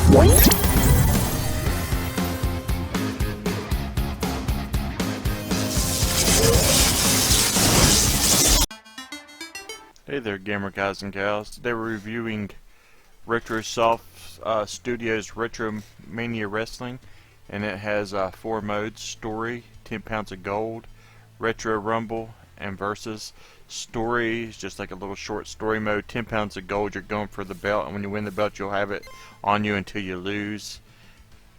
Hey there, gamer guys and gals. Today we're reviewing Retrosoft Studios Retromania Wrestling, and it has 4 modes: Story, 10 pounds of gold, Retro Rumble, and Versus. Story is just like a little short story mode. 10 pounds of gold, you're going for the belt, and when you win the belt you'll have it on you until you lose.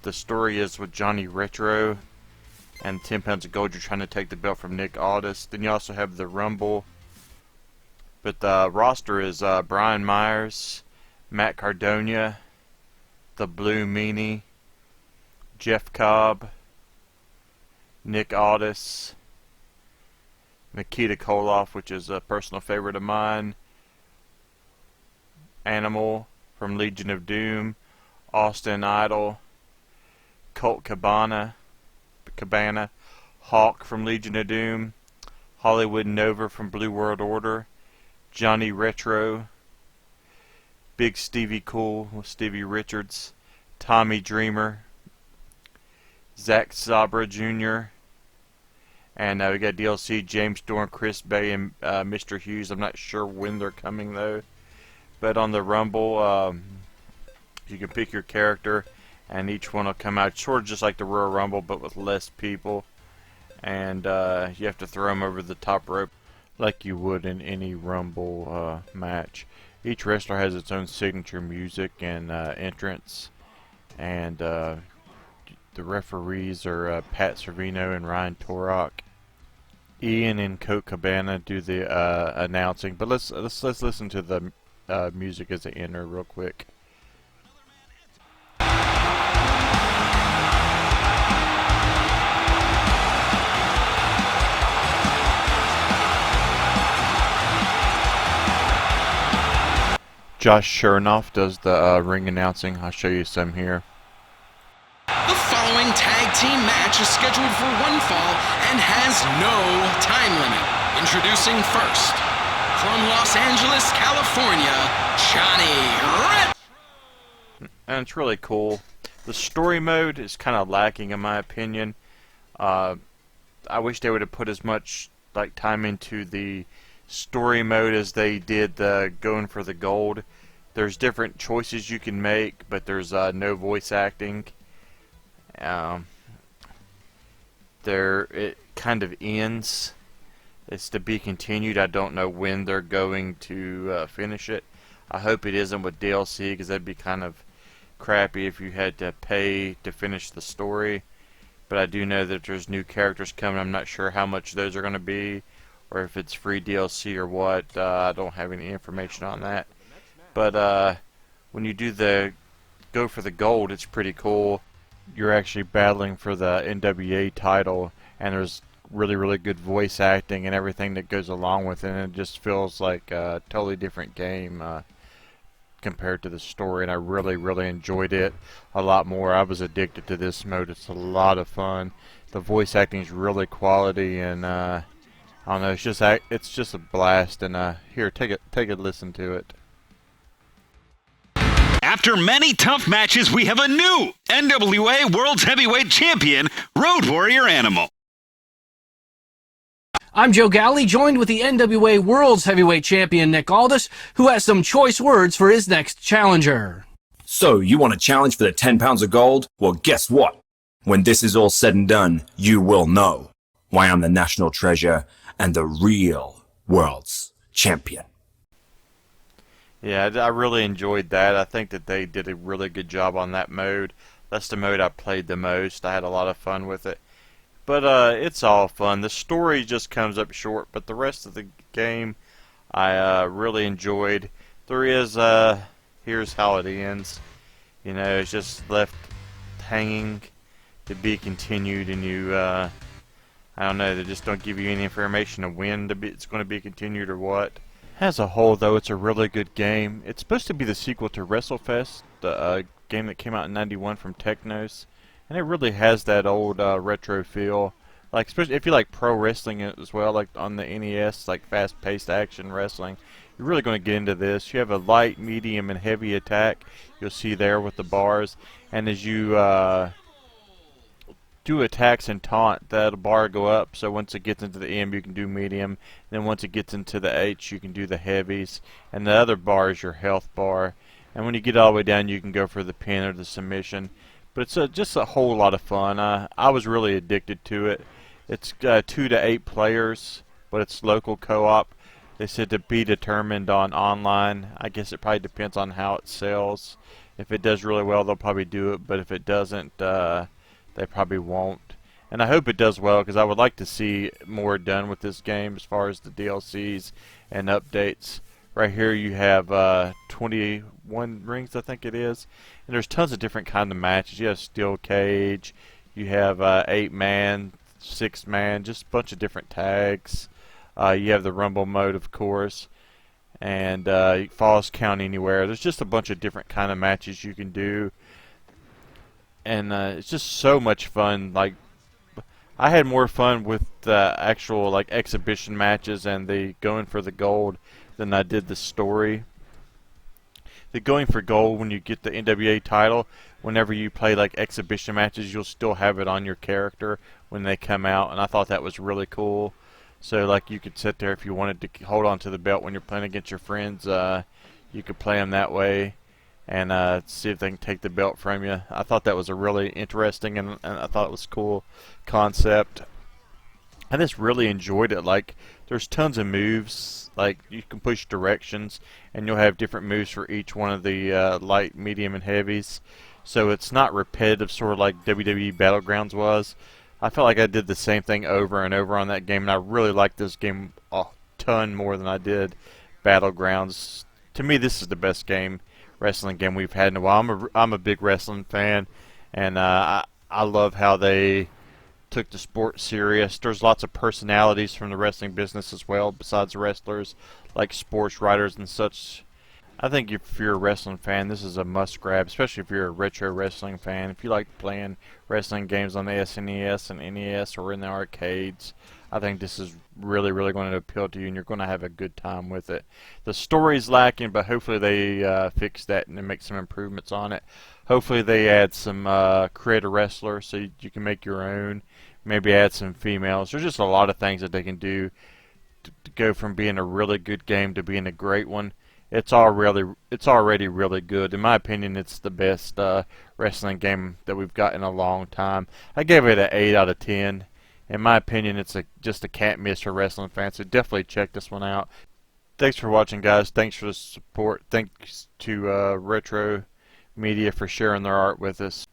The story is with Johnny Retro, and 10 pounds of gold, you're trying to take the belt from Nick Aldis. Then you also have the Rumble. But the roster is Brian Myers, Matt Cardona, the Blue Meanie, Jeff Cobb, Nick Aldis, Nikita Koloff, which is a personal favorite of mine, Animal from Legion of Doom, Austin Idol, Colt Cabana, Hawk from Legion of Doom, Hollywood Nova from Blue World Order, Johnny Retro, Big Stevie Cool with Stevie Richards, Tommy Dreamer, Zack Sabra Jr., and we got DLC James Storm, Chris Bay, and Mr. Hughes. I'm not sure when they're coming though. But on the Rumble, you can pick your character, and each one will come out sort of just like the Royal Rumble, but with less people. And you have to throw them over the top rope like you would in any Rumble match. Each wrestler has its own signature music and entrance, and the referees are Pat Servino and Ryan Torok. Ian and Colt Cabana do the announcing, but let's listen to the music as they enter real quick. Josh Chernoff does the ring announcing. I'll show you some here. The following tag team match is scheduled for one fall and has no time limit. Introducing first, from Los Angeles, California, Johnny Retro. And it's really cool. The story mode is kind of lacking in my opinion. I wish they would have put as much time into the story mode as they did the going for the gold. There's different choices you can make, but there's no voice acting. It kind of ends. It's to be continued. I don't know when they're going to finish it. I hope it isn't with DLC, because that'd be kind of crappy if you had to pay to finish the story. But I do know that there's new characters coming. I'm not sure how much those are going to be, or if it's free DLC or what. I don't have any information on that. But when you do the go for the gold, it's pretty cool. You're actually battling for the NWA title, and there's really good voice acting and everything that goes along with it, and it just feels like a totally different game compared to the story, and I really enjoyed it a lot more. I was addicted to this mode. It's a lot of fun. The voice acting is really quality, and I don't know, it's just a blast. And here, take a listen to it. After many tough matches, we have a new NWA World's Heavyweight Champion, Road Warrior Animal. I'm Joe Galley, joined with the NWA World's Heavyweight Champion, Nick Aldis, who has some choice words for his next challenger. So, you want a challenge for the 10 pounds of gold? Well, guess what? When this is all said and done, you will know why I'm the national treasure and the real world's champion. Yeah, I really enjoyed that. I think that they did a really good job on that mode. That's the mode I played the most. I had a lot of fun with it. But it's all fun. The story just comes up short, but the rest of the game I really enjoyed. There is, here's how it ends. You know, it's just left hanging to be continued, and you, I don't know, they just don't give you any information of when it's going to be continued or what. As a whole, though, it's a really good game. It's supposed to be the sequel to WrestleFest, the game that came out in '91 from Technos, and it really has that old retro feel Like especially if you like pro wrestling as well, like on the NES, like fast-paced action wrestling, you're really going to get into this. You have a light, medium, and heavy attack. You'll see there with the bars, and as you do attacks and taunt, that bar go up. So once it gets into the M, you can do medium. Then once it gets into the H, you can do the heavies. And the other bar is your health bar. And when you get all the way down, you can go for the pin or the submission. But it's just a whole lot of fun. I was really addicted to it. It's 2 to 8 players, but it's local co-op. They said to be determined on online. I guess it probably depends on how it sells. If it does really well, they'll probably do it. But if it doesn't, they probably won't. And I hope it does well, because I would like to see more done with this game as far as the DLCs and updates. Right here you have 21 rings, I think it is. And there's tons of different kind of matches. You have steel cage, you have 8-man, 6-man, just a bunch of different tags. You have the rumble mode, of course. And falls count anywhere. There's just a bunch of different kind of matches you can do. And it's just so much fun. Like, I had more fun with the actual like exhibition matches and the going for the gold than I did the story. The going for gold, when you get the NWA title, whenever you play like exhibition matches, you'll still have it on your character when they come out, and I thought that was really cool. So like you could sit there if you wanted to hold on to the belt when you're playing against your friends, you could play them that way and see if they can take the belt from you. I thought that was a really interesting and I thought it was a cool concept. I just really enjoyed it. Like, there's tons of moves. Like, you can push directions, and you'll have different moves for each one of the light, medium, and heavies. So it's not repetitive, sort of like WWE Battlegrounds was. I felt like I did the same thing over and over on that game, and I really liked this game a ton more than I did Battlegrounds. To me, this is the best wrestling game we've had in a while. I'm a big wrestling fan, and I love how they took the sport serious. There's lots of personalities from the wrestling business as well, besides wrestlers, like sports writers and such. I think if you're a wrestling fan, this is a must-grab, especially if you're a retro wrestling fan. If you like playing wrestling games on the SNES and NES or in the arcades, I think this is really, really going to appeal to you, and you're going to have a good time with it. The story's lacking, but hopefully they fix that and make some improvements on it. Hopefully they add some creator wrestlers so you can make your own. Maybe add some females. There's just a lot of things that they can do to go from being a really good game to being a great one. It's already really good. In my opinion, it's the best wrestling game that we've got in a long time. I gave it an 8 out of 10. In my opinion, it's just a can't miss for wrestling fans. So definitely check this one out. Thanks for watching, guys. Thanks for the support. Thanks to Retro Media for sharing their art with us.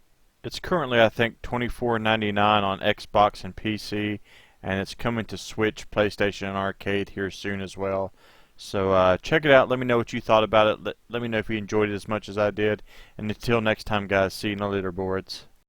It's currently, I think, $24.99 on Xbox and PC, and it's coming to Switch, PlayStation, and Arcade here soon as well. So check it out. Let me know what you thought about it. Let me know if you enjoyed it as much as I did. And until next time, guys, see you in the leaderboards.